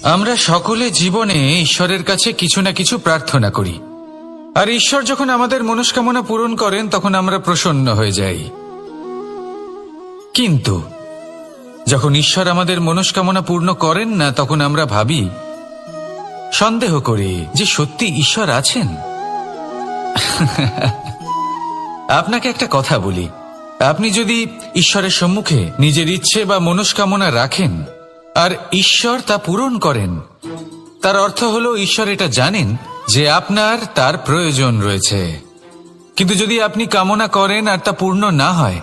আমরা সকলে জীবনে ঈশ্বরের কাছে কিছু না কিছু প্রার্থনা করি, আর ঈশ্বর যখন আমাদের মনস্কামনা পূরণ করেন তখন আমরা প্রসন্ন হয়ে যাই। কিন্তু যখন ঈশ্বর আমাদের মনস্কামনা পূর্ণ করেন না, তখন আমরা ভাবি, সন্দেহ করি যে সত্যি ঈশ্বর আছেন। আপনাকে একটা কথা বলি, আপনি যদি ঈশ্বরের সম্মুখে নিজের ইচ্ছে বা মনস্কামনা রাখেন আর ঈশ্বর তা পূরণ করেন, তার অর্থ হলো ঈশ্বর এটা জানেন যে আপনার তার প্রয়োজন রয়েছে। কিন্তু যদি আপনি কামনা করেন আর তা পূর্ণ না হয়,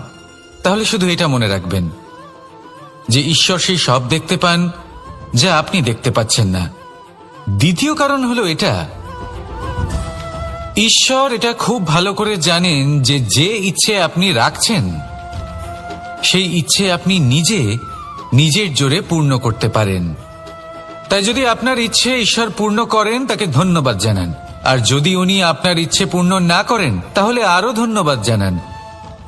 তাহলে শুধু এটা মনে রাখবেন যে ঈশ্বর সেই সব দেখতে পান যা আপনি দেখতে পাচ্ছেন না। দ্বিতীয় কারণ হলো এটা, ঈশ্বর এটা খুব ভালো করে জানেন যে যে ইচ্ছে আপনি রাখছেন সেই ইচ্ছে আপনি নিজের জোরে পূর্ণ করতে পারেন। তাই যদি আপনার ইচ্ছে ঈশ্বর পূর্ণ করেন, তাকে ধন্যবাদ জানান, আর যদি উনি আপনার ইচ্ছে পূর্ণ না করেন, তাহলে আরো ধন্যবাদ জানান।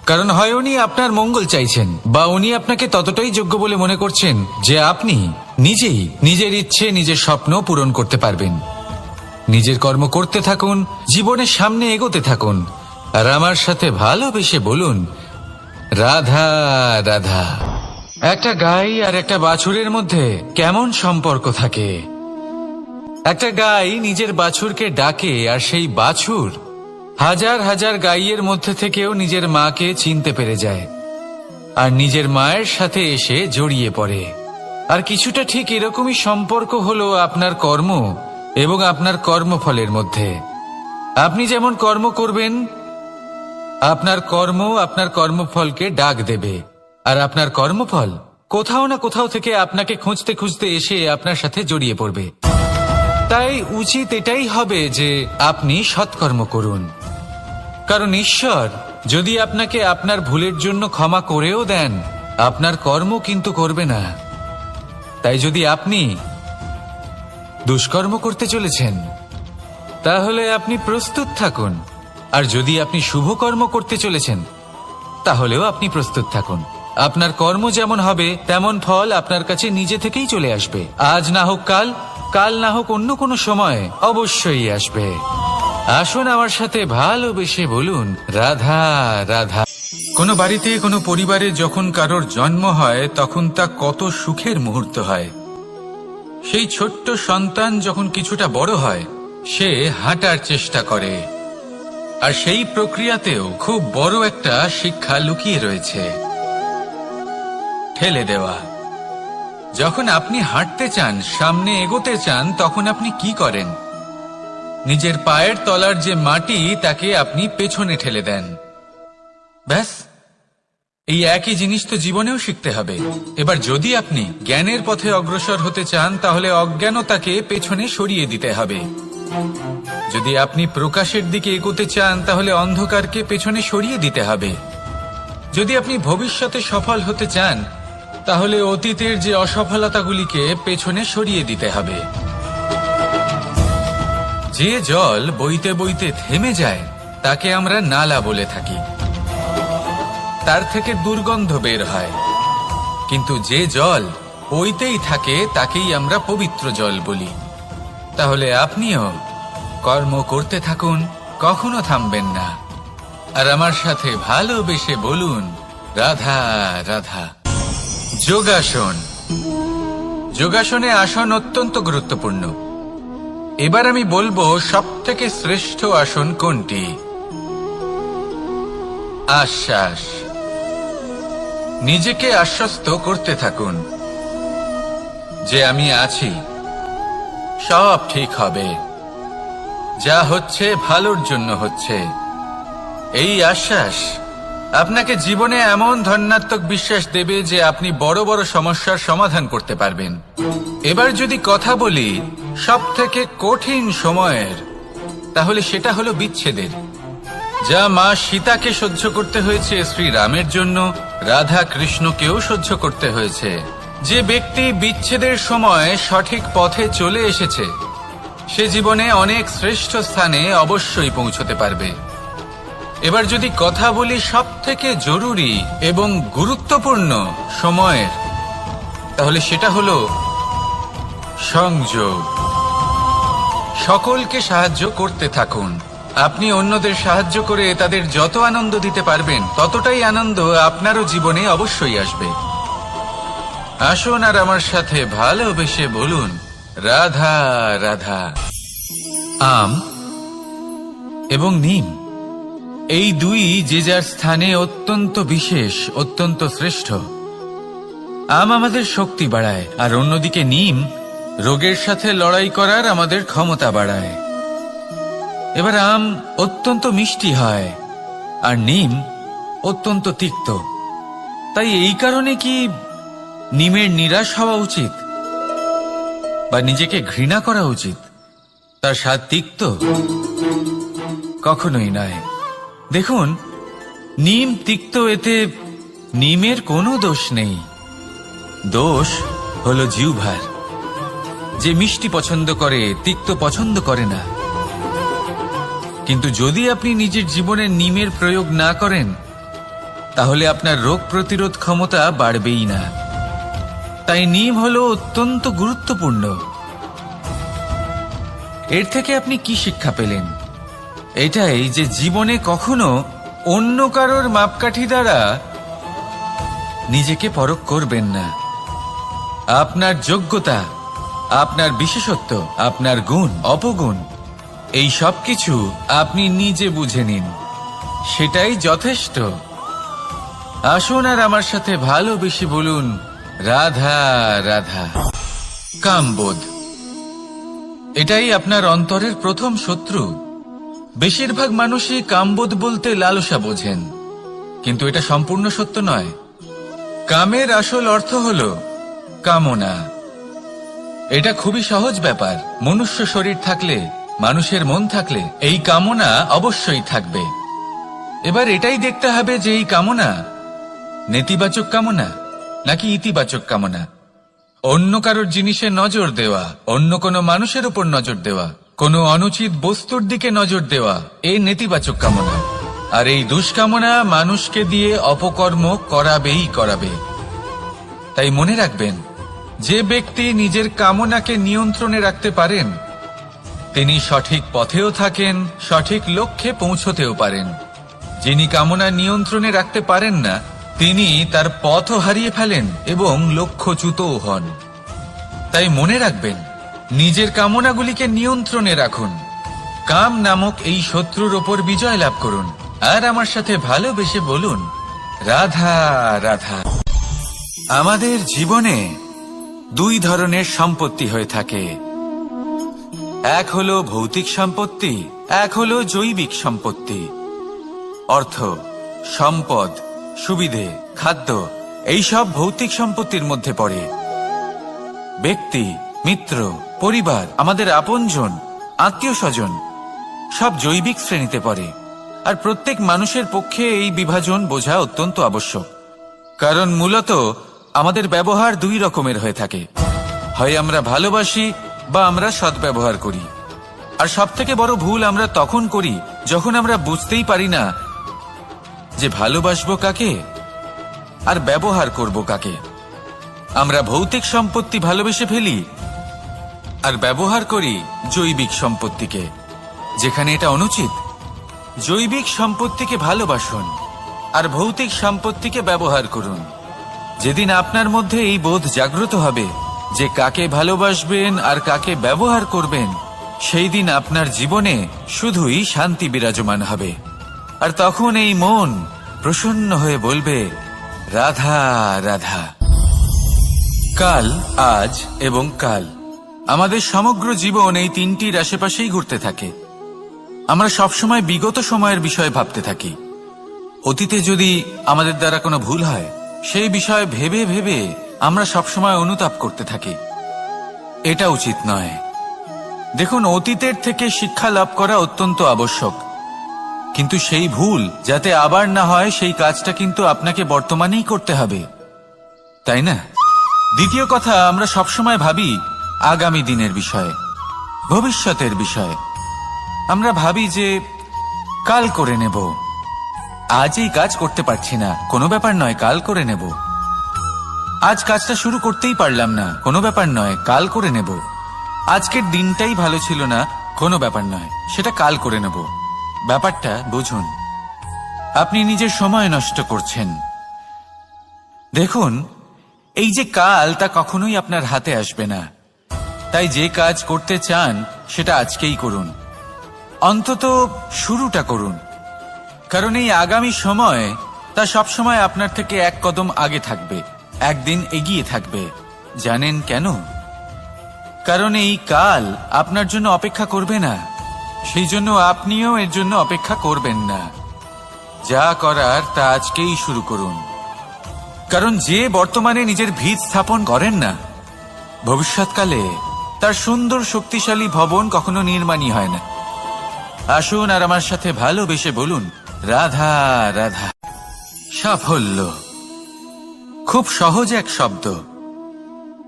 কারণ হয় উনি আপনার মঙ্গল চাইছেন, বা উনি আপনাকে ততটাই যোগ্য বলে মনে করছেন যে আপনি নিজেই নিজের ইচ্ছে, নিজের স্বপ্ন পূরণ করতে পারবেন। নিজের কর্ম করতে থাকুন, জীবনের সামনে এগোতে থাকুন, আর আমার সাথে ভালোবেসে বলুন, রাধা রাধা। একটা গাই আর একটা বাছুরের মধ্যে কেমন সম্পর্ক থাকে? একটা গাই নিজের বাছুরকে ডাকে, আর সেই বাছুর হাজার হাজার গাইয়ের মধ্যে থেকেও নিজের মাকে চিনতে পেরে যায় আর নিজের মায়ের সাথে এসে জড়িয়ে পড়ে। আর কিছুটা ঠিক এরকমই সম্পর্ক হলো আপনার কর্ম এবং আপনার কর্মফলের মধ্যে। আপনি যেমন কর্ম করবেন, আপনার কর্ম আপনার কর্মফলকে ডাক দেবে, আর আপনার কর্মফল কোথাও না কোথাও থেকে আপনাকে খুঁজতে খুঁজতে এসে আপনার সাথে জড়িয়ে পড়বে। তাই উচিত এটাই হবে যে আপনি সৎকর্ম করুন, কারণ ঈশ্বর যদি আপনাকে আপনার ভুলের জন্য ক্ষমা করেও দেন, আপনার কর্ম কিন্তু করবে না। তাই যদি আপনি দুষ্কর্ম করতে চলেছেন, তাহলে আপনি প্রস্তুত থাকুন, আর যদি আপনি শুভ কর্ম করতে চলেছেন, তাহলেও আপনি প্রস্তুত থাকুন। আপনার কর্ম যেমন হবে তেমন ফল আপনার কাছে নিজে থেকেই চলে আসবে। আজ না হোক কাল, কাল না হোক অন্য কোনো সময়, অবশ্যই আসবে। আসুন আমার সাথে ভালোবেসে বলুন, রাধা রাধা। কোনো বাড়িতে, কোনো পরিবারে যখন কারোর জন্ম হয়, তখন তা কত সুখের মুহূর্ত হয়। সেই ছোট্ট সন্তান যখন কিছুটা বড় হয়, সে হাঁটার চেষ্টা করে, আর সেই প্রক্রিয়াতেও খুব বড় একটা শিক্ষা লুকিয়ে রয়েছে, ঠেলে দেওয়া। যখন আপনি হাঁটতে চান, সামনে এগোতে চান, তখন আপনি কি করেন? নিজের পায়ের তলার যে মাটি, তাকে আপনি পেছনে ঠেলে দেন। ব্যাস, এই একই জিনিস তো জীবনেও শিখতে হবে। এবার যদি আপনি জ্ঞানের পথে অগ্রসর হতে চান, তাহলে অজ্ঞানতাকে পেছনে সরিয়ে দিতে হবে। যদি আপনি প্রকাশের দিকে এগোতে চান, তাহলে অন্ধকারকে পেছনে সরিয়ে দিতে হবে। যদি আপনি ভবিষ্যতে সফল হতে চান, তাহলে অতীতের যে অসফলতাগুলিকে পেছনে সরিয়ে দিতে হবে। যে জল বইতে বইতে থেমে যায়, তাকে আমরা নালা বলে থাকি, তার থেকে দুর্গন্ধ বের হয়। কিন্তু যে জল বইতেই থাকে, তাকেই আমরা পবিত্র জল বলি। তাহলে আপনিও কর্ম করতে থাকুন, কখনো থামবেন না, আর আমার সাথে ভালোবেসে বলুন, রাধা রাধা। যোগাসন। যোগাসনে আসন অত্যন্ত গুরুত্বপূর্ণ। এবার আমি বলবো সবথেকে শ্রেষ্ঠ আসন কোনটি। আশ্বাস। নিজেকে আশ্বস্ত করতে থাকুন যে আমি আছি, সব ঠিক হবে, যা হচ্ছে ভালোর জন্য হচ্ছে। এই আশ্বাস আপনাকে জীবনে এমন ধনাত্মক বিশ্বাস দেবে যে আপনি বড় বড় সমস্যার সমাধান করতে পারবেন। এবার যদি কথা বলি সবথেকে কঠিন সময়ের, তাহলে সেটা হলো বিচ্ছেদের। যা মা সীতাকে সহ্য করতে হয়েছে শ্রীরামের জন্য, রাধা কৃষ্ণকেও সহ্য করতে হয়েছে। যে ব্যক্তি বিচ্ছেদের সময় সঠিক পথে চলে এসেছে, সে জীবনে অনেক শ্রেষ্ঠ স্থানে অবশ্যই পৌঁছতে পারবে। এবার যদি কথা বলি সবথেকে জরুরি এবং গুরুত্বপূর্ণ সময়ের, তাহলে সেটা হলো সংযোগ। সকলকে সাহায্য করতে থাকুন। আপনি অন্যদের সাহায্য করে তাদের যত আনন্দ দিতে পারবেন, ততটাই আনন্দ আপনারও জীবনে অবশ্যই আসবে। আসুন আর আমার সাথে ভালোবেসে বলুন, রাধা রাধা। আম এবং নিম, এই দুই যে যার স্থানে অত্যন্ত বিশেষ, অত্যন্ত শ্রেষ্ঠ। আম আমাদের শক্তি বাড়ায়, আর অন্যদিকে নিম রোগের সাথে লড়াই করার আমাদের ক্ষমতা বাড়ায়। এবার আম অত্যন্ত মিষ্টি হয় আর নিম অত্যন্ত তিক্ত। তাই এই কারণে কি নিমের নিরাশ হওয়া উচিত বা নিজেকে ঘৃণা করা উচিত? তার স্বাদ তিক্ত? কখনোই নয়। দেখুন, নিম তিক্ত, এতে নিমের কোনো দোষ নেই। দোষ হলো জিহ্বার, যে মিষ্টি পছন্দ করে, তিক্ত পছন্দ করে না। কিন্তু যদি আপনি নিজের জীবনে নিমের প্রয়োগ না করেন, তাহলে আপনার রোগ প্রতিরোধ ক্ষমতা বাড়বেই না। তাই নিম হলো অত্যন্ত গুরুত্বপূর্ণ। এর থেকে আপনি কি শিক্ষা পেলেন? এটাই যে জীবনে কখনো অন্য কারোর মাপকাঠি দ্বারা নিজেকে পরখ করবেন না। আপনার যোগ্যতা, আপনার বিশেষত্ব, আপনার গুণ, অপগুণ, এই সব কিছু আপনি নিজে বুঝে নিন, সেটাই যথেষ্ট। আসুন আর আমার সাথে ভালোবেসে বলুন, রাধা রাধা। কামবোধ, এটাই আপনার অন্তরের প্রথম শত্রু। বেশিরভাগ মানুষই কামবোধ বলতে লালসা বোঝেন, কিন্তু এটা সম্পূর্ণ সত্য নয়। কামের আসল অর্থ হল কামনা। এটা খুবই সহজ ব্যাপার। মনুষ্য শরীর থাকলে, মানুষের মন থাকলে এই কামনা অবশ্যই থাকবে। এবার এটাই দেখতে হবে যে এই কামনা নেতিবাচক কামনা নাকি ইতিবাচক কামনা। অন্য কারোর জিনিসে নজর দেওয়া, অন্য কোনো মানুষের উপর নজর দেওয়া, কোনো অনুচিত বস্তুর দিকে নজর দেওয়া, এই নেতিবাচক কামনা। আর এই দুষ্কামনা মানুষকে দিয়ে অপকর্ম করাবেই করাবে। তাই মনে রাখবেন, যে ব্যক্তি নিজের কামনাকে নিয়ন্ত্রণে রাখতে পারেন, তিনি সঠিক পথেও থাকেন, সঠিক লক্ষ্যে পৌঁছতেও পারেন। যিনি কামনা নিয়ন্ত্রণে রাখতে পারেন না, তিনি তার পথও হারিয়ে ফেলেন এবং লক্ষ্যচ্যুতও হন। তাই মনে রাখবেন, নিজের কামনাগুলিকে নিয়ন্ত্রণে রাখুন। কাম নামক এই শত্রুর ওপর বিজয় লাভ করুন। আর আমার সাথে ভালোবেসে বলুন, রাধা রাধা। আমাদের জীবনে দুই ধরনের সম্পত্তি হয়ে থাকে। এক হলো ভৌতিক সম্পত্তি, এক হলো জৈবিক সম্পত্তি। অর্থ, সম্পদ, সুবিধে, খাদ্য, এইসব ভৌতিক সম্পত্তির মধ্যে পড়ে। ব্যক্তি, মিত্র, পরিবার, আমাদের আপনজন, আত্মীয় স্বজন সব জৈবিক শ্রেণীতে পড়ে। আর প্রত্যেক মানুষের পক্ষে এই বিভাজন বোঝা অত্যন্ত আবশ্যক। কারণ মূলত আমাদের ব্যবহার দুই রকমের হয়ে থাকে। হয় আমরা ভালোবাসি বা আমরা সদ্ব্যবহার করি। আর সবথেকে বড় ভুল আমরা তখন করি যখন আমরা বুঝতেই পারি না যে ভালোবাসবো কাকে আর ব্যবহার করব কাকে। আমরা ভৌতিক সম্পত্তি ভালোবেসে ফেলি আর ব্যবহার করি জৈবিক সম্পত্তিকে, যেখানে এটা অনুচিত। জৈবিক সম্পত্তিকে ভালোবাসুন আর ভৌতিক সম্পত্তিকে ব্যবহার করুন। যেদিন আপনার মধ্যে এই বোধ জাগ্রত হবে যে কাকে ভালোবাসবেন আর কাকে ব্যবহার করবেন, সেই দিন আপনার জীবনে শুধুই শান্তি বিরাজমান হবে। আর তখন এই মন প্রসন্ন হয়ে বলবে, রাধা রাধা। কাল, আজ এবং কাল, আমাদের সমগ্র জীবন এই তিনটির আশেপাশেই ঘুরতে থাকে। আমরা সবসময় বিগত সময়ের বিষয়ে ভাবতে থাকি। অতীতে যদি আমাদের দ্বারা কোনো ভুল হয়, সেই বিষয়ে ভেবে ভেবে আমরা সবসময় অনুতাপ করতে থাকি। এটা উচিত নয়। দেখুন, অতীতের থেকে শিক্ষা লাভ করা অত্যন্ত আবশ্যক, কিন্তু সেই ভুল যাতে আবার না হয় সেই কাজটা কিন্তু আপনাকে বর্তমানেই করতে হবে, তাই না? দ্বিতীয় কথা, আমরা সবসময় ভাবি আগামী দিনের বিষয়ে, ভবিষ্যতের বিষয়ে। আমরা ভাবি যে কাল করে নেব, আজ এই কাজ করতে পারছি না, কোনো ব্যাপার নয়, কাল করে নেব। আজ কাজটা শুরু করতেই পারলাম না, কোনো ব্যাপার নয়, কাল করে নেব। আজকের দিনটাই ভালো ছিল না, কোনো ব্যাপার নয়, সেটা কাল করে নেব। ব্যাপারটা বুঝুন, আপনি নিজের সময় নষ্ট করছেন। দেখুন, এই যে কাল, তা কখনোই আপনার হাতে আসবে না। তাই যে কাজ করতে চান সেটা আজকেই করুন, অন্তত শুরুটা করুন। কারণ এই আগামী সময় তা সবসময় আপনার থেকে এক কদম আগে থাকবে, একদিন এগিয়ে থাকবে। জানেন কেন? কারণ এই কাল আপনার জন্য অপেক্ষা করবে না, সেই জন্য আপনিও এর জন্য অপেক্ষা করবেন না। যা করার তা আজকেই শুরু করুন। কারণ যে বর্তমানে নিজের ভিত স্থাপন করেন না, ভবিষ্যৎকালে তার সুন্দর শক্তিশালী ভবন কখনো নির্মাণই হয় না। আসুন আর আমার সাথে ভালোবেসে বলুন, রাধা রাধা। সাফল্য খুব সহজ এক শব্দ।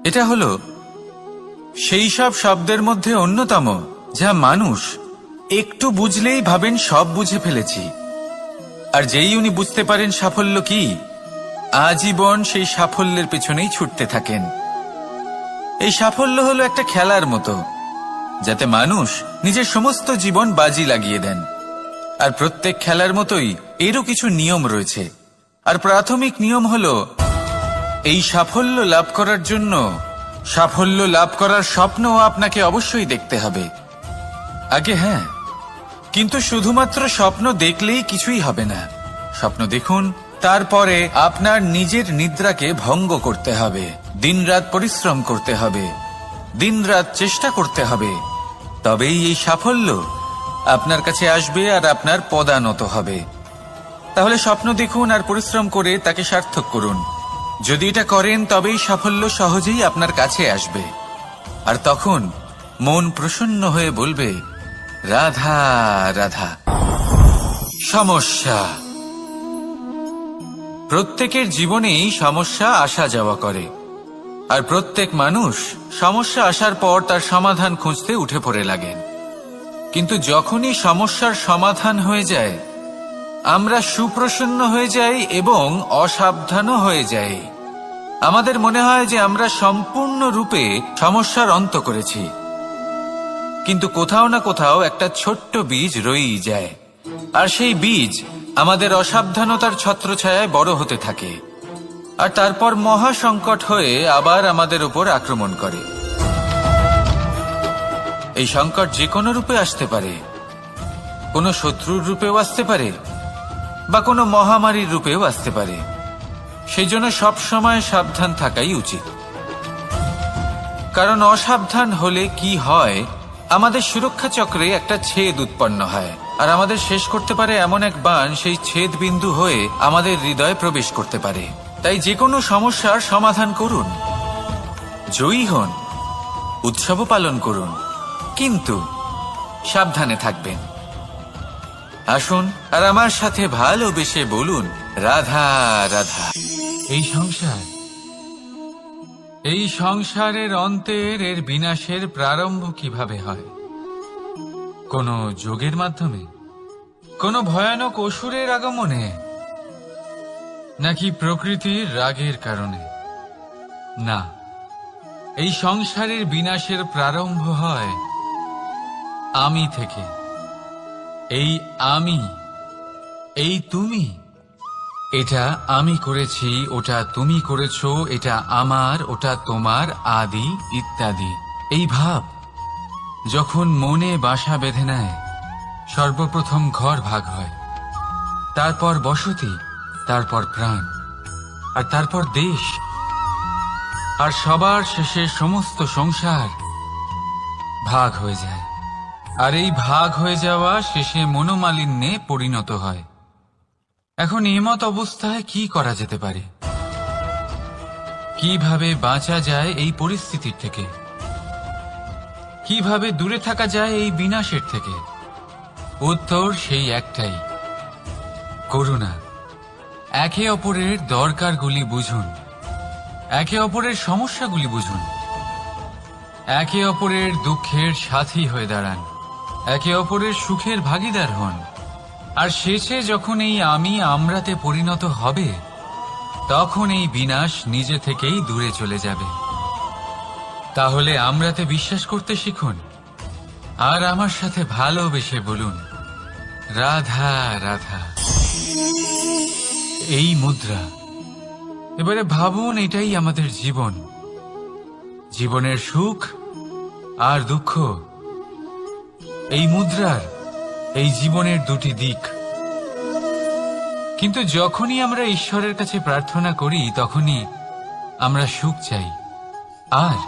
এটা হলো সেই সব শব্দের মধ্যে অন্যতম যা মানুষ একটু বুঝলেই ভাবেন সব বুঝে ফেলেছি। আর যেই উনি বুঝতে পারেন সাফল্য কি, আজীবন সেই সাফল্যের পেছনেই ছুটতে থাকেন। এই সাফল্য হলো একটা খেলার মতো, যাতে মানুষ নিজের সমস্ত জীবন বাজি লাগিয়ে দেন। আর প্রত্যেক খেলার মতোই এরও কিছু নিয়ম রয়েছে। আর প্রাথমিক নিয়ম হলো, এই সাফল্য লাভ করার জন্য সাফল্য লাভ করার স্বপ্ন আপনাকে অবশ্যই দেখতে হবে আগে। হ্যাঁ, কিন্তু শুধুমাত্র স্বপ্ন দেখলেই কিছুই হবে না। স্বপ্ন দেখুন, তারপরে আপনার নিজের নিদ্রাকে ভঙ্গ করতে হবে, দিনরাত পরিশ্রম করতে হবে, দিনরাত চেষ্টা করতে হবে। তবেই এই সাফল্য আপনার কাছে আসবে আর আপনার পদানত হবে। তাহলে স্বপ্ন দেখুন আর পরিশ্রম করে তাকে সার্থক করুন। যদি এটা করেন তবেই সাফল্য সহজেই আপনার কাছে আসবে। আর তখন মন প্রসন্ন হয়ে বলবে, রাধা রাধা। সমস্যা, প্রত্যেকের জীবনেই সমস্যা আসা যাওয়া করে। আর প্রত্যেক মানুষ সমস্যা আসার পর তার সমাধান খুঁজতে উঠে পড়ে লাগেন। কিন্তু যখনই সমস্যার সমাধান হয়ে যায়, আমরা সুপ্রসন্ন হয়ে যাই এবং অসাবধানও হয়ে যাই। আমাদের মনে হয় যে আমরা সম্পূর্ণরূপে সমস্যার অন্ত করেছি, কিন্তু কোথাও না কোথাও একটা ছোট্ট বীজ রয়েই যায়। আর সেই বীজ আমাদের অসাবধানতার ছত্রছায়ায় বড় হতে থাকে, আর তারপর মহা সংকট হয়ে আবার আমাদের উপর আক্রমণ করে। এই সংকট যে কোনো রূপে আসতে পারে, কোনো শত্রুর রূপেও আসতে পারে, বা কোনো মহামারীর রূপেও আসতে পারে। সেই জন্য সবসময় সাবধান থাকাই উচিত। কারণ অসাবধান হলে কি হয়, আমাদের সুরক্ষা চক্রে একটা ছেদ উৎপন্ন হয়, আর আমাদের শেষ করতে পারে এমন এক বাণ সেই ছেদ বিন্দু হয়ে আমাদের হৃদয়ে প্রবেশ করতে পারে। তাই যে কোনো সমস্যার সমাধান করুন, জয়ী হন, উৎসবও পালন করুন, কিন্তু সাবধানে থাকবেন। আসুন আর আমার সাথে ভালোবেসে বলুন, রাধা রাধা। এই সংসারের অন্তের এর বিনাশের প্রারম্ভ কিভাবে হয়? কোন যোগের মাধ্যমে, কোন ভয়ানক অসুরের আগমনে, নাকি প্রকৃতির রাগের কারণে? না, এই সংসারের বিনাশের প্রারম্ভ হয় আমি থেকে। এই আমি, এই তুমি, এটা আমি করেছি, ওটা তুমি করেছো, এটা আমার, ওটা তোমার, আদি ইত্যাদি। এই ভাব যখন মনে বাসা বেঁধে নেয়, সর্বপ্রথম ঘর ভাগ হয়, তারপর বসতি, তারপর প্রাণ, আর তারপর দেশ, আর সবার শেষে সমস্ত সংসার ভাগ হয়ে যায়। আর এই ভাগ হয়ে যাওয়া শেষে মনোমালিন্যে পরিণত হয়। এখন এমত অবস্থায় কি করা যেতে পারে? কিভাবে বাঁচা যায় এই পরিস্থিতির থেকে? কিভাবে দূরে থাকা যায় এই বিনাশের থেকে? উত্তর সেই একটাই, করুণা। একে অপরের দরকারগুলি বুঝুন, একে অপরের সমস্যাগুলি বুঝুন, একে অপরের দুঃখের সাথী হয়ে দাঁড়ান, একে অপরের সুখের ভাগীদার হন। আর শেষে যখন এই আমি আমরাতে পরিণত হবে, তখন এই বিনাশ নিজে থেকেই দূরে চলে যাবে। তাহলে আমরাতে বিশ্বাস করতে শিখুন আর আমার সাথে ভালোবেসে বলুন, রাধা রাধা। এই মুদ্রা, এবারে ভাবুন এটাই আমাদের জীবন, জীবনের সুখ আর দুঃখ। এই মুদ্রার এই জীবনের দুটি দিক। কিন্তু যখনই আমরা ঈশ্বরের কাছে প্রার্থনা করি তখনই আমরা সুখ চাই, আর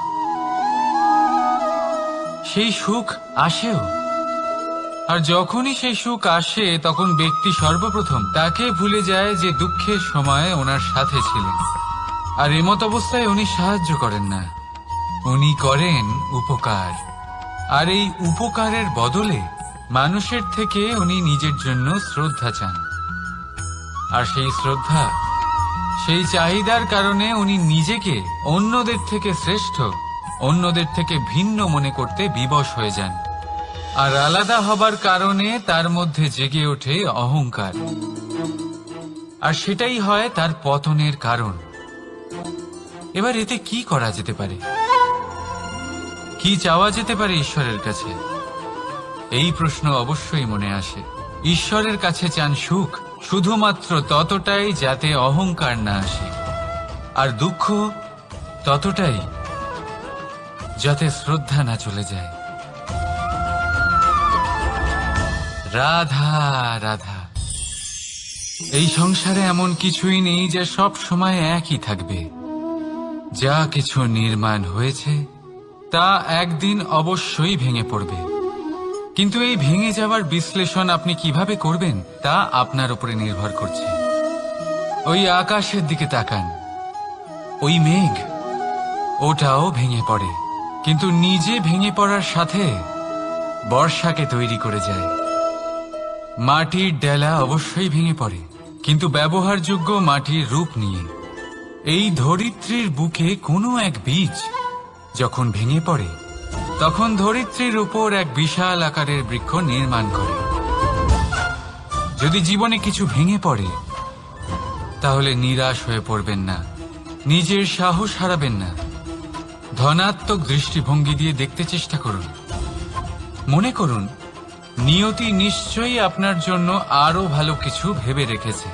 সেই সুখ আসেও। আর যখনই সেই সুখ আসে তখন ব্যক্তি সর্বপ্রথম তাকে ভুলে যায় যে দুঃখের সময় ওনার সাথে ছিলেন। আর এমত অবস্থায় উনি সাহায্য করেন না, উনি করেন উপকার। আর এই উপকারের বদলে মানুষের থেকে উনি নিজের জন্য শ্রদ্ধা চান। আর সেই শ্রদ্ধা, সেই চাহিদার কারণে উনি নিজেকে অন্যদের থেকে শ্রেষ্ঠ, অন্যদের থেকে ভিন্ন মনে করতে বিবশ হয়ে যান। আর আলাদা হবার কারণে তার মধ্যে জেগে ওঠে অহংকার, আর সেটাই হয় তার পতনের কারণ। এবার এতে কি করা যেতে পারে, কি চাওয়া যেতে পারে ঈশ্বরের কাছে? এই প্রশ্ন অবশ্যই মনে আসে। ঈশ্বরের কাছে চান সুখ, শুধুমাত্র ততটাই যাতে অহংকার না আসে, আর দুঃখ ততটাই যাতে শ্রদ্ধা না চলে যায়। রাধা রাধা। এই সংসারে এমন কিছুই নেই যে সব সময় একই থাকবে। যা কিছু নির্মাণ হয়েছে তা একদিন অবশ্যই ভেঙে পড়বে, কিন্তু এই ভেঙে যাওয়ার বিশ্লেষণ আপনি কিভাবে করবেন তা আপনার উপরে নির্ভর করছে। ওই আকাশের দিকে তাকান, ওই মেঘ, ওটাও ভেঙে পড়ে, কিন্তু নিজে ভেঙে পড়ার সাথে বর্ষাকে তৈরি করে যায়। মাটির ডেলা অবশ্যই ভেঙে পড়ে, কিন্তু ব্যবহারযোগ্য মাটির রূপ নিয়ে। এই ধরিত্রীর বুকে কোনো এক বীজ যখন ভেঙে পড়ে তখন ধরিত্রীর উপর এক বিশাল আকারের বৃক্ষ নির্মাণ করে। যদি জীবনে কিছু ভেঙে পড়ে তাহলে নিরাশ হয়ে পড়বেন না, নিজের সাহস হারাবেন না। ধনাত্মক দৃষ্টিভঙ্গি দিয়ে দেখতে চেষ্টা করুন। মনে করুন নিয়তি নিশ্চয়ই আপনার জন্য আরো ভালো কিছু ভেবে রেখেছে,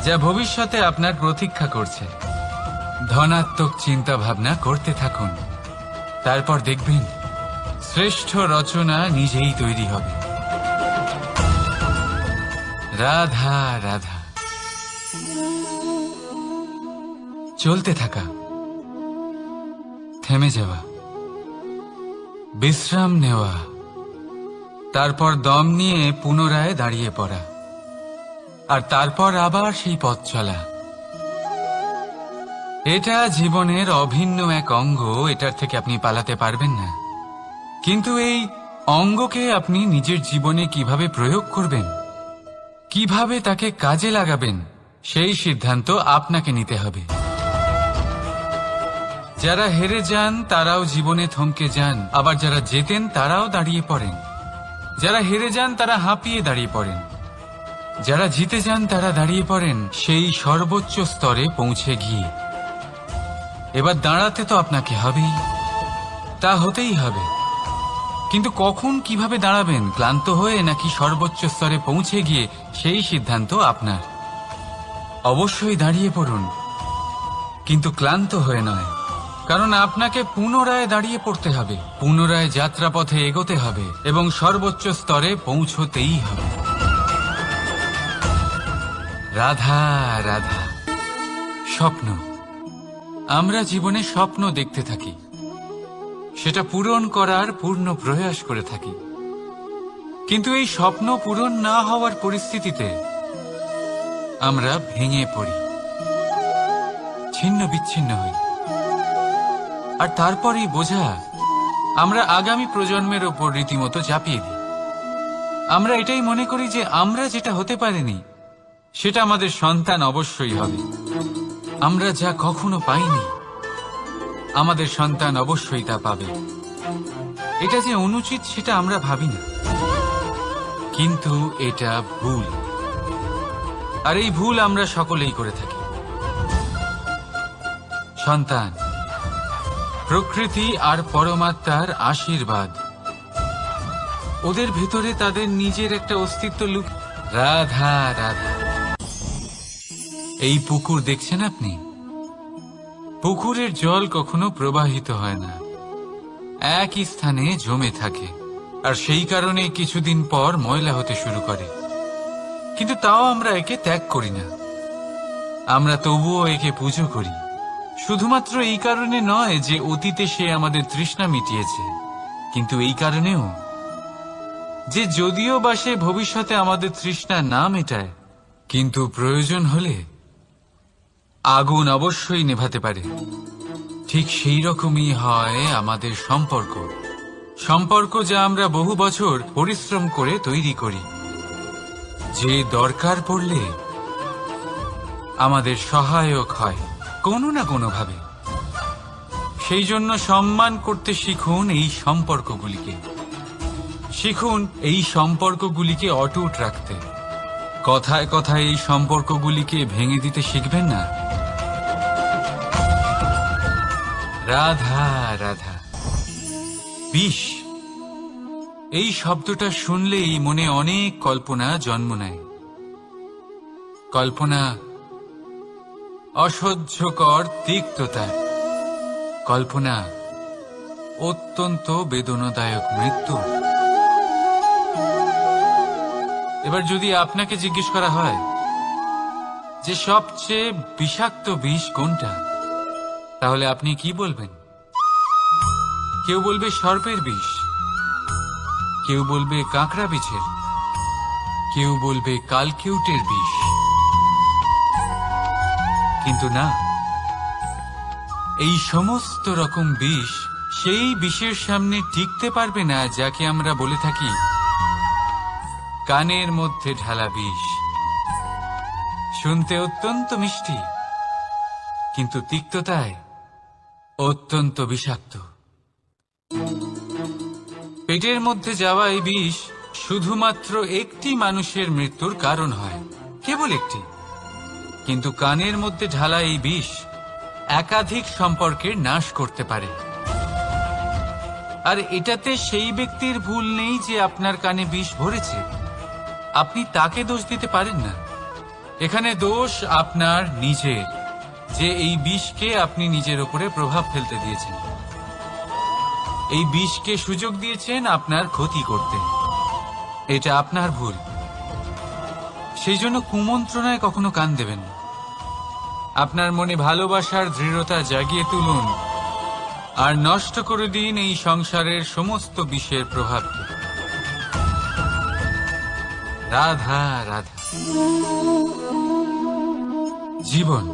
যা ভবিষ্যতে আপনার প্রতীক্ষা করছে। ধনাত্মক চিন্তা ভাবনা করতে থাকুন, তারপর দেখবেন শ্রেষ্ঠ রচনা নিজেই তৈরি হবে। রাধা রাধা। চলতে থাকা, থেমে যাওয়া, বিশ্রাম নেওয়া, তারপর দম নিয়ে পুনরায় দাঁড়িয়ে পড়া, আর তারপর আবার সেই পথ চলা। এটা জীবনের অভিন্ন এক অঙ্গ, এটার থেকে আপনি পালাতে পারবেন না। কিন্তু এই অঙ্গকে আপনি নিজের জীবনে কিভাবে প্রয়োগ করবেন, কিভাবে তাকে কাজে লাগাবেন, সেই সিদ্ধান্ত আপনাকে নিতে হবে। যারা হেরে যান তারাও জীবনে থমকে যান, আবার যারা জেতেন তারাও দাঁড়িয়ে পড়েন। যারা হেরে যান তারা হাঁপিয়ে দাঁড়িয়ে পড়েন, যারা জিতে যান তারা দাঁড়িয়ে পড়েন সেই সর্বোচ্চ স্তরে পৌঁছে গিয়ে। এবার দাঁড়াতে তো আপনাকে হবেই, তা হতেই হবে। কিন্তু কখন, কিভাবে দাঁড়াবেন, ক্লান্ত হয়ে নাকি সর্বোচ্চ স্তরে পৌঁছে গিয়ে, সেই সিদ্ধান্ত আপনার। অবশ্যই দাঁড়িয়ে পড়ুন, কিন্তু ক্লান্ত হয়ে নয়, কারণ আপনাকে পুনরায় দাঁড়িয়ে পড়তে হবে, পুনরায় যাত্রাপথে এগোতে হবে এবং সর্বোচ্চ স্তরে পৌঁছতেই হবে। রাধা রাধা। স্বপ্ন, আমরা জীবনে স্বপ্ন দেখতে থাকি, সেটা পূরণ করার পূর্ণ প্রয়াস করে থাকি। কিন্তু এই স্বপ্ন পূরণ না হওয়ার পরিস্থিতিতে আমরা ভেঙে পড়ি, ছিন্ন বিচ্ছিন্ন হই, আর তারপরেই বোঝা আমরা আগামী প্রজন্মের ওপর রীতিমতো চাপিয়ে দিই। আমরা এটাই মনে করি যে আমরা যেটা হতে পারিনি সেটা আমাদের সন্তান অবশ্যই হবে। আমরা যা কখনো পাইনি আমাদের সন্তান অবশ্যই তা পাবে। এটা যে অনুচিত সেটা আমরা ভাবি না, কিন্তু এটা ভুল, আর এই ভুল আমরা সকলেই করে থাকি। সন্তান, প্রকৃতি আর পরমাত্মার আশীর্বাদ। ওদের ভেতরে তাদের নিজের একটা অস্তিত্ব লুক। রাধা রাধা। এই পুকুর দেখছেন আপনি? পুকুরের জল কখনো প্রবাহিত হয় না, একই স্থানে জমে থাকে, আর সেই কারণে কিছুদিন পর ময়লা হতে শুরু করে। কিন্তু তাও আমরা একে ত্যাগ করি না, আমরা তবুও একে পুজো করি। শুধুমাত্র এই কারণে নয় যে অতীতে সে আমাদের তৃষ্ণা মিটিয়েছে, কিন্তু এই কারণেও যে যদিও বা সে ভবিষ্যতে আমাদের তৃষ্ণা না মেটায়, কিন্তু প্রয়োজন হলে আগুন অবশ্যই নেভাতে পারে। ঠিক সেই রকমই হয় আমাদের সম্পর্ক, সম্পর্ক যা আমরা বহু বছর পরিশ্রম করে তৈরি করি, যে দরকার পড়লে আমাদের সহায়ক হয় কোনো না কোনোভাবে। সেই জন্য সম্মান করতে শিখুন এই সম্পর্কগুলিকে, শিখুন এই সম্পর্কগুলিকে অটুট রাখতে। কথায় কথায় এই সম্পর্কগুলিকে ভেঙে দিতে শিখবেন না। রাধা রাধা। বিষ, এই শব্দটা শুনলেই মনে অনেক কল্পনা জন্ম নেয়। কল্পনা অসহ্যকর তিক্ততার, কল্পনা অত্যন্ত বেদনাদায়ক মৃত্যু। এবার যদি আপনাকে জিজ্ঞেস করা হয় যে সবচেয়ে বিষাক্ত বিষ কোনটা, তাহলে আপনি কি বলবেন? কেউ বলবে সর্পের বিষ, কেউ বলবে কাঁকড়া বিছের, কেউ বলবে কালকিউটের বিষ। কিন্তু না, এই সমস্ত রকম বিষ সেই বিষের সামনে টিকতে পারবে না যাকে আমরা বলে থাকি কানের মধ্যে ঢালা বিষ। শুনতে অত্যন্ত মিষ্টি, কিন্তু তিক্ততায় অত্যন্ত বিষাক্ত। পেটের মধ্যে যাওয়া এই বিষ শুধুমাত্র একটি মানুষের মৃত্যুর কারণ হয়, কেবল একটি। কিন্তু কানের মধ্যে ঢালা এই বিষ একাধিক সম্পর্কের নাশ করতে পারে। আর এটাতে সেই ব্যক্তির ভুল নেই যে আপনার কানে বিষ ভরেছে, আপনি তাকে দোষ দিতে পারেন না। এখানে দোষ আপনার নিজের, যে এই বিষকে আপনি নিজের উপরে প্রভাব ফেলতে দিয়েছেন, এই বিষকে সুযোগ দিয়েছেন আপনার ক্ষতি করতে। এটা আপনার ভুল। সেই জন্য কুমন্ত্রণায় কখনো কান দেবেন না। আপনার মনে ভালোবাসার দৃঢ়তা জাগিয়ে তুলুন আর নষ্ট করে দিন এই সংসারের সমস্ত বিষের প্রভাবকে। রাধা রাধা। জীবন,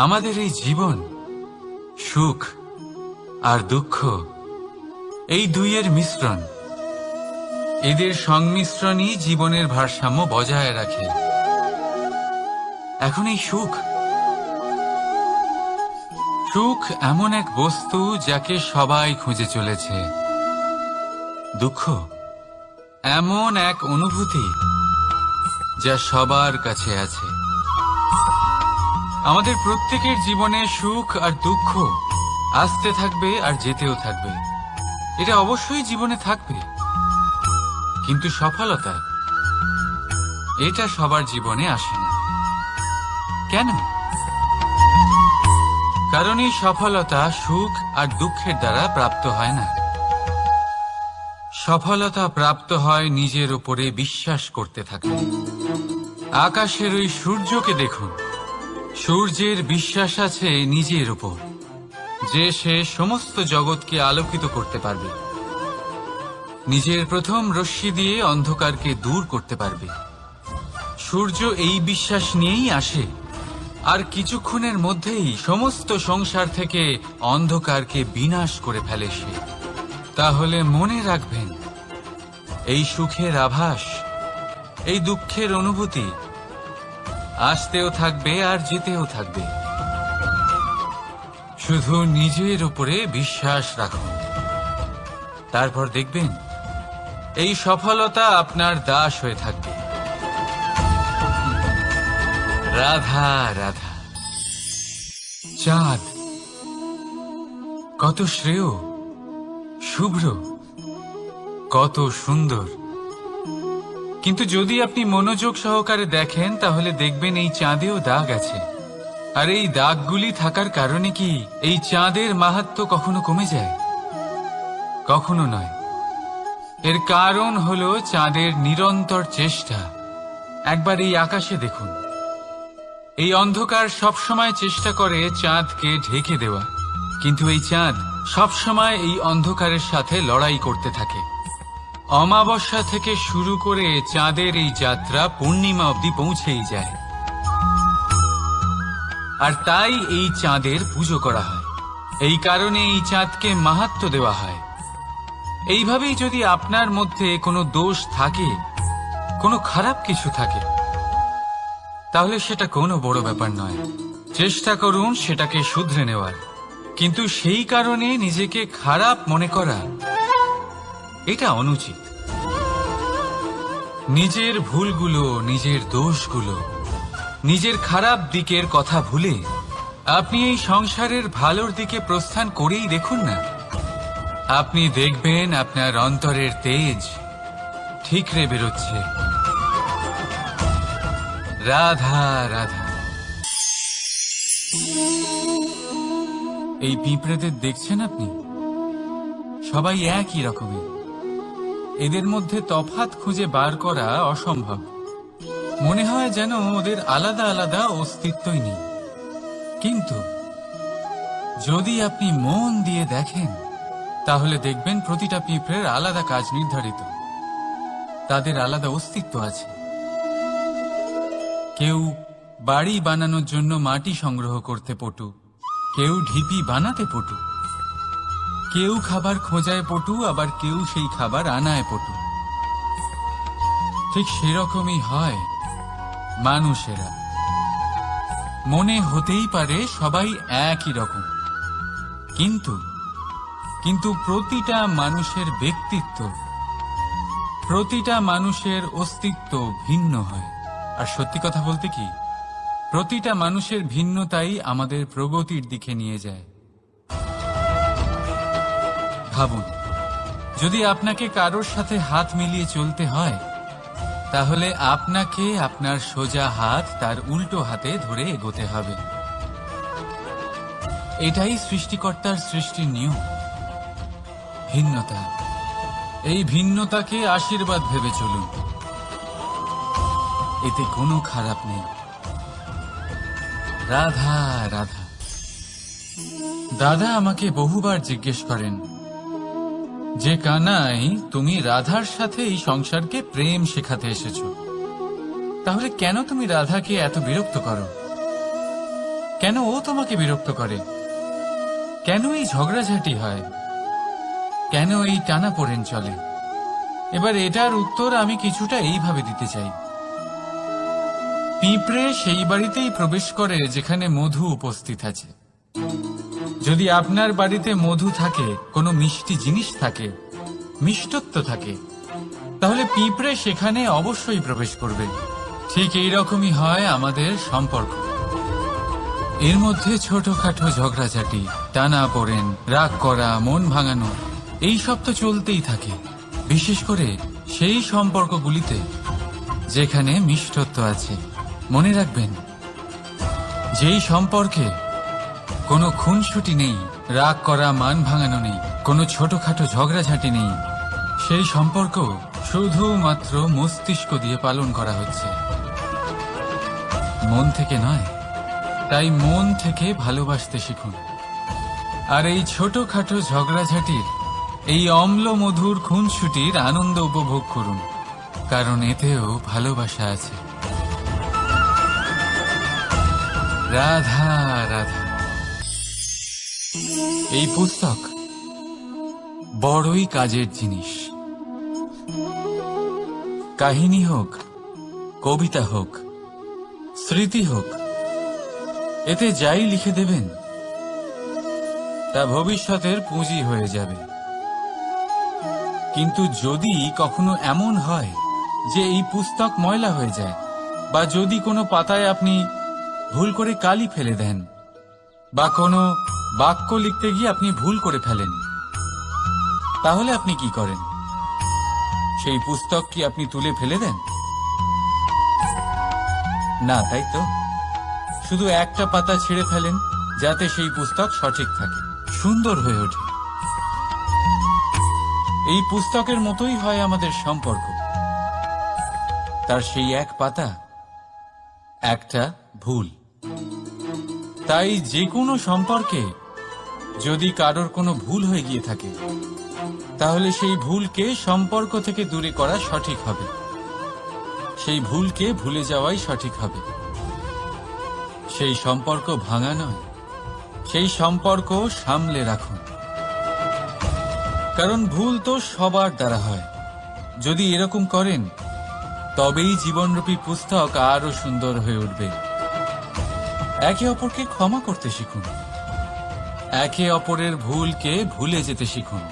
আমাদের এই জীবন, সুখ আর দুঃখ, এই দুইয়ের মিশ্রণ। এদের সংমিশ্রণই জীবনের ভারসাম্য বজায় রাখে। এখন এই সুখ, সুখ এমন এক বস্তু যাকে সবাই খুঁজে চলেছে। দুঃখ এমন এক অনুভূতি যা সবার কাছে আছে। আমাদের প্রত্যেকের জীবনে সুখ আর দুঃখ আসতে থাকবে আর যেতেও থাকবে, এটা অবশ্যই জীবনে থাকবে। কিন্তু সফলতা, এটা সবার জীবনে আসে না। কেন? কারণ এই সফলতা সুখ আর দুঃখের দ্বারা প্রাপ্ত হয় না। সফলতা প্রাপ্ত হয় নিজের উপরে বিশ্বাস করতে থাকলে। আকাশের ওই সূর্যকে দেখুন, সূর্যের বিশ্বাস আছে নিজের উপর যে সে সমস্ত জগৎকে আলোকিত করতে পারবে, নিজের প্রথম রশ্মি দিয়ে অন্ধকারকে দূর করতে পারবে। সূর্য এই বিশ্বাস নিয়েই আসে, আর কিছুক্ষণের মধ্যেই সমস্ত সংসার থেকে অন্ধকারকে বিনাশ করে ফেলে সে। তাহলে মনে রাখবেন, এই সুখের আভাস, এই দুঃখের অনুভূতি আসতেও থাকবে আর যেতেও থাকবে। শুধু নিজের উপরে বিশ্বাস রাখুন, তারপর দেখবেন এই সফলতা আপনার দাস হয়ে থাকবে। রাধা রাধা। চাঁদ, কত শ্রেয়, শুভ্র, কত সুন্দর। কিন্তু যদি আপনি মনোযোগ সহকারে দেখেন তাহলে দেখবেন এই চাঁদেও দাগ আছে। আর এই দাগগুলি থাকার কারণে কি এই চাঁদের মাহাত্ম্য কখনো কমে যায়? কখনো নয়। এর কারণ হলো চাঁদের নিরন্তর চেষ্টা। একবার এই আকাশে দেখুন, এই অন্ধকার সবসময় চেষ্টা করে চাঁদকে ঢেকে দেওয়া, কিন্তু এই চাঁদ সবসময় এই অন্ধকারের সাথে লড়াই করতে থাকে। অমাবস্যা থেকে শুরু করে চাঁদের এই যাত্রা পূর্ণিমা অবধি পৌঁছেই যায়। আর তাই এই চাঁদের পুজো করা হয়, এই কারণে এই চাঁদকে মাহাত্ম্য দেওয়া হয়। এইভাবেই যদি আপনার মধ্যে কোনো দোষ থাকে, কোনো খারাপ কিছু থাকে, তাহলে সেটা কোনো বড় ব্যাপার নয়। চেষ্টা করুন সেটাকে শুধরে নেওয়ার, কিন্তু সেই কারণে নিজেকে খারাপ মনে করা এটা অনুচিত। নিজের ভুলগুলো, নিজের দোষগুলো, নিজের খারাপ দিকের কথা ভুলে আপনি এই সংসারের ভালোর দিকে প্রস্থান করেই দেখুন না। আপনি দেখবেন আপনার অন্তরের তেজ ঠিকরে বেরোচ্ছে। রাধা রাধা। এই পিঁপড়েদের দেখছেন আপনি? সবাই একই রকমের। এদের মধ্যে তফাৎ খুঁজে বার করা অসম্ভব। মনে হয় যেন ওদের আলাদা আলাদা অস্তিত্বই নেই। কিন্তু যদি আপনি মন দিয়ে দেখেন তাহলে দেখবেন প্রতিটা পিঁপড়ের আলাদা কাজ নির্ধারিত, তাদের আলাদা অস্তিত্ব আছে। কেউ বাড়ি বানানোর জন্য মাটি সংগ্রহ করতে পটু, কেউ ঢিপি বানাতে পটু, কেউ খাবার খোঁজায় পটু, আবার কেউ সেই খাবার আনায় পটু। ঠিক সেরকমই হয় মানুষেরা। মনে হতেই পারে সবাই একই রকম, কিন্তু প্রতিটা মানুষের ব্যক্তিত্ব, প্রতিটা মানুষের অস্তিত্ব ভিন্ন হয়। আর সত্যি কথা বলতে কি, প্রতিটা মানুষের ভিন্নতাই আমাদের প্রগতির দিকে নিয়ে যায়। ভাবুন, যদি আপনাকে কারোর সাথে হাত মিলিয়ে চলতে হয়, তাহলে আপনাকে আপনার সোজা হাত তার উল্টো হাতে ধরে এগোতে হবে। এটাই সৃষ্টিকর্তার সৃষ্টির নিয়ম। ভিন্নতা, এই ভিন্নতাকে আশীর্বাদ ভেবে চলুন, এতে কোনো খারাপ নেই। রাধা রাধা। দাদা আমাকে বহুবার জিজ্ঞেস করেন যে কানাই, তুমি রাধার সাথে এই সংসারকে প্রেম শেখাতে এসেছো, তাহলে কেন তুমি রাধাকে এত বিরক্ত করো? কেন ও তোমাকে বিরক্ত করে? কেন এই ঝগড়াঝাটি হয়? কেন এই টানাপোড়েন চলে? এবার এটার উত্তর আমি কিছুটা এইভাবে দিতে চাই। পিঁপড়ে সেই বাড়িতেই প্রবেশ করে যেখানে মধু উপস্থিত আছে। যদি আপনার বাড়িতে মধু থাকে, কোনো মিষ্টি জিনিস থাকে, মিষ্টত্ব থাকে, তাহলে পিঁপড়ে সেখানে অবশ্যই প্রবেশ করবে। ঠিক এইরকমই হয় আমাদের সম্পর্ক। এর মধ্যে ছোটখাটো ঝগড়াঝাটি, টানাপোড়েন, রাগ করা, মন ভাঙানো, এই সব তো চলতেই থাকে। বিশেষ করে সেই সম্পর্কগুলিতে যেখানে মিষ্টত্ব আছে। মনে রাখবেন, যেই সম্পর্কে কোনো খুনসুটি নেই, রাগ করা, মান ভাঙানো নেই, কোনো ছোটখাটো ঝগড়াঝাটি নেই, সেই সম্পর্ক শুধুমাত্র মস্তিষ্ক দিয়ে পালন করা হচ্ছে, মন থেকে নয়। তাই মন থেকে ভালোবাসতে শিখুন। আর এই ছোটখাটো ঝগড়াঝাটির, এই অম্ল মধুর খুনসুটির আনন্দ উপভোগ করুন, কারণ এতেও ভালোবাসা আছে। রাধা রাধা। এই পুস্তক বড়ই কাজের জিনিস। কাহিনী হোক, কবিতা হোক, স্মৃতি হোক, এতে যাই লিখে দেবেন তা ভবিষ্যতের পুঁজি হয়ে যাবে। কিন্তু যদি কখনো এমন হয় যে এই পুস্তক ময়লা হয়ে যায়, বা যদি কোনো পাতায় আপনি ভুল করে কালি ফেলে দেন, বা কোনো বাক্য লিখতে গিয়ে আপনি ভুল করে ফেলেন, তাহলে আপনি কি করেন? সেই পুস্তক কি আপনি তুলে ফেলে দেন? না, তাই তো। শুধু একটা পাতা ছিঁড়ে ফেলেন যাতে সেই পুস্তক সঠিক থাকে, সুন্দর হয়ে ওঠে। এই পুস্তকের মতোই হয় আমাদের সম্পর্ক। তার সেই এক পাতা একটা ভুল। তাই যে কোনো সম্পর্কে যদি কারোর কোনো ভুল হয়ে গিয়ে থাকে, তাহলে সেই ভুলকে সম্পর্ক থেকে দূরে করা সঠিক হবে। সেই ভুলকে ভুলে যাওয়াই সঠিক হবে। সেই সম্পর্ক ভাঙা নয়, সেই সম্পর্ক সামলে রাখুন। কারণ ভুল তো সবার দ্বারা হয়। যদি এরকম করেন, তবেই জীবনরূপী পুস্তক আরো সুন্দর হয়ে উঠবে। একে অপরকে ক্ষমা করতে শিখুন, একে অপরের ভুলকে ভুলে যেতে শিখুন।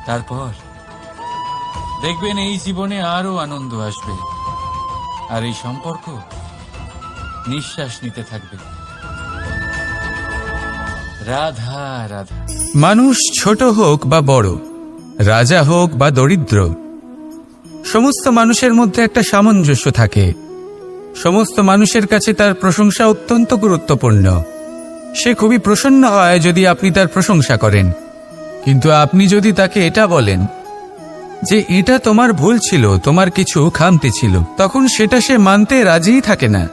তারপর দেখবেন এই জীবনে আরো আনন্দ আসবে, আর এই সম্পর্ক নিঃশ্বাস নিতে থাকবে। রাধা রাধা। মানুষ ছোট হোক বা বড়, রাজা হোক বা দরিদ্র, সমস্ত মানুষের মধ্যে একটা সামঞ্জস্য থাকে। সমস্ত মানুষের কাছে তার প্রশংসা অত্যন্ত গুরুত্বপূর্ণ। সে খুবই প্রসন্ন হয় যদি আপনি তার প্রশংসা করেন, কিন্তু আপনি যদি তাকে এটা বলেন যে এটা তোমার ভুল ছিল, তোমার কিছু খামতি ছিল, তখন সেটা সে মানতে রাজিই থাকে না।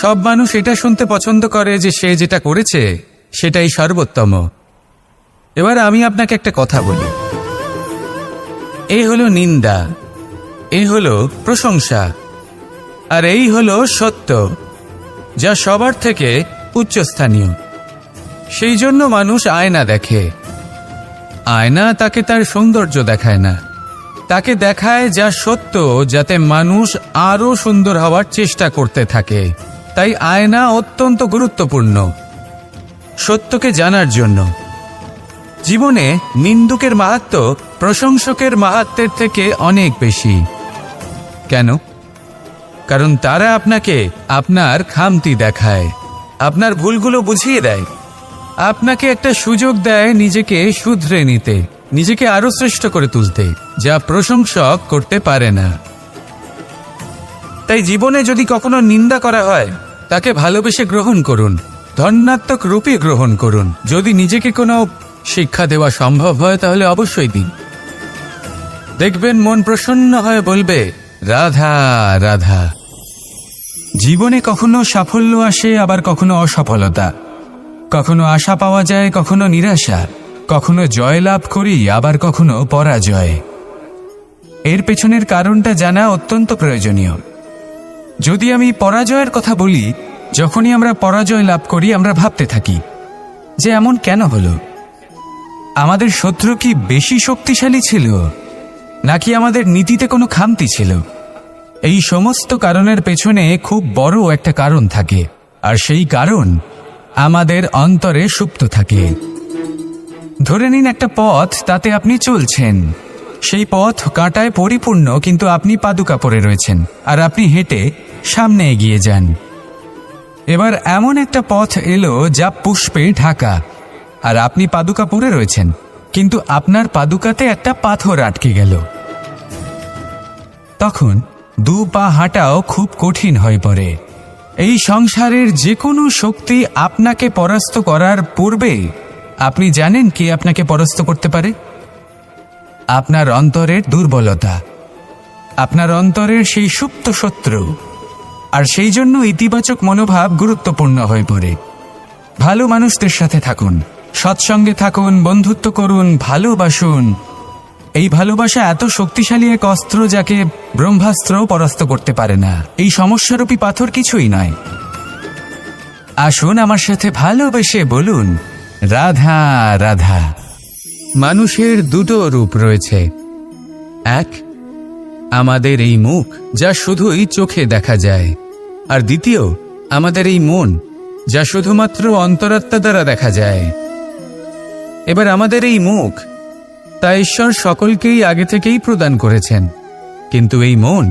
সব মানুষ এটা শুনতে পছন্দ করে যে সে যেটা করেছে সেটাই সর্বোত্তম। এবার আমি আপনাকে একটা কথা বলি, এই হলো নিন্দা, এই হলো প্রশংসা, আর এই হলো সত্য, যা সবার থেকে উচ্চস্থানীয়। সেই জন্য মানুষ আয়না দেখে। আয়না তাকে তার সৌন্দর্য দেখায় না, তাকে দেখায় যা সত্য, যাতে মানুষ আরো সুন্দর হওয়ার চেষ্টা করতে থাকে। তাই আয়না অত্যন্ত গুরুত্বপূর্ণ সত্যকে জানার জন্য। জীবনে নিন্দুকের মাহাত্ম্য প্রশংসকের মাহাত্ম্যের থেকে অনেক বেশি। কেন? কারণ তারা আপনাকে আপনার খামতি দেখায়, আপনার ভুলগুলো বুঝিয়ে দেয়, আপনাকে একটা সুযোগ দেয় নিজেকে শুধরে নিতে, নিজেকে আরো শ্রেষ্ঠ করে তুলতে, যা প্রশংসক করতে পারে না। তাই জীবনে যদি কখনো নিন্দা করা হয়, তাকে ভালোবেসে গ্রহণ করুন, ধন্যাত্মক রূপে গ্রহণ করুন। যদি নিজেকে কোনো শিক্ষা দেওয়া সম্ভব হয় তাহলে অবশ্যই দিন। দেখবেন মন প্রসন্ন হয়ে বলবে, রাধা রাধা। জীবনে কখনো সাফল্য আসে, আবার কখনো অসফলতা, কখনো আশা পাওয়া যায়, কখনো নিরাশা, কখনো জয় লাভ করি, আবার কখনো পরাজয়। এর পেছনের কারণটা জানা অত্যন্ত প্রয়োজনীয়। যদি আমি পরাজয়ের কথা বলি, যখনই আমরা পরাজয় লাভ করি আমরা ভাবতে থাকি যে এমন কেন হলো? আমাদের শত্রু কি বেশি শক্তিশালী ছিল, নাকি আমাদের নীতিতে কোনো খামতি ছিল? এই সমস্ত কারণের পেছনে খুব বড় একটা কারণ থাকে, আর সেই কারণ আমাদের অন্তরে সুপ্ত থাকে। ধরে নিন একটা পথ, তাতে আপনি চলছেন, সেই পথ কাঁটায় পরিপূর্ণ, কিন্তু আপনি পাদুকা পরে রয়েছেন, আর আপনি হেঁটে সামনে এগিয়ে যান। এবার এমন একটা পথ এলো যা পুষ্পে ঢাকা, আর আপনি পাদুকা পরে রয়েছেন, কিন্তু আপনার পাদুকাতে একটা পাথর আটকে গেল। তখন দু পা হাঁটাও খুব কঠিন হয়ে পড়ে। এই সংসারের যে কোনো শক্তি আপনাকে পরাস্ত করার পূর্বে আপনি জানেন কে আপনাকে পরাস্ত করতে পারে? আপনার অন্তরের দুর্বলতা, আপনার অন্তরের সেই সুপ্ত শত্রু। আর সেই জন্য ইতিবাচক মনোভাব গুরুত্বপূর্ণ হয়ে পড়ে। ভালো মানুষদের সাথে থাকুন, সৎসঙ্গে থাকুন, বন্ধুত্ব করুন, ভালোবাসুন। এই ভালোবাসা এত শক্তিশালী এক অস্ত্র যাকে ব্রহ্মাস্ত্রও পরাস্ত করতে পারে না। এই সমস্যারূপী পাথর কিছুই নয়। আসুন আমার সাথে ভালোবেসে বলুন, রাধা রাধা। মানুষের দুটো রূপ রয়েছে। এক, আমাদের এই মুখ, যা শুধুই চোখে দেখা যায়, আর দ্বিতীয় আমাদের এই মন, যা শুধুমাত্র অন্তরাত্মা দ্বারা দেখা যায়। এবার আমাদের এই মুখ তা ঈশ্বর সকলকেই আগে থেকেই প্রদান করেছেন, কিন্তু এই মন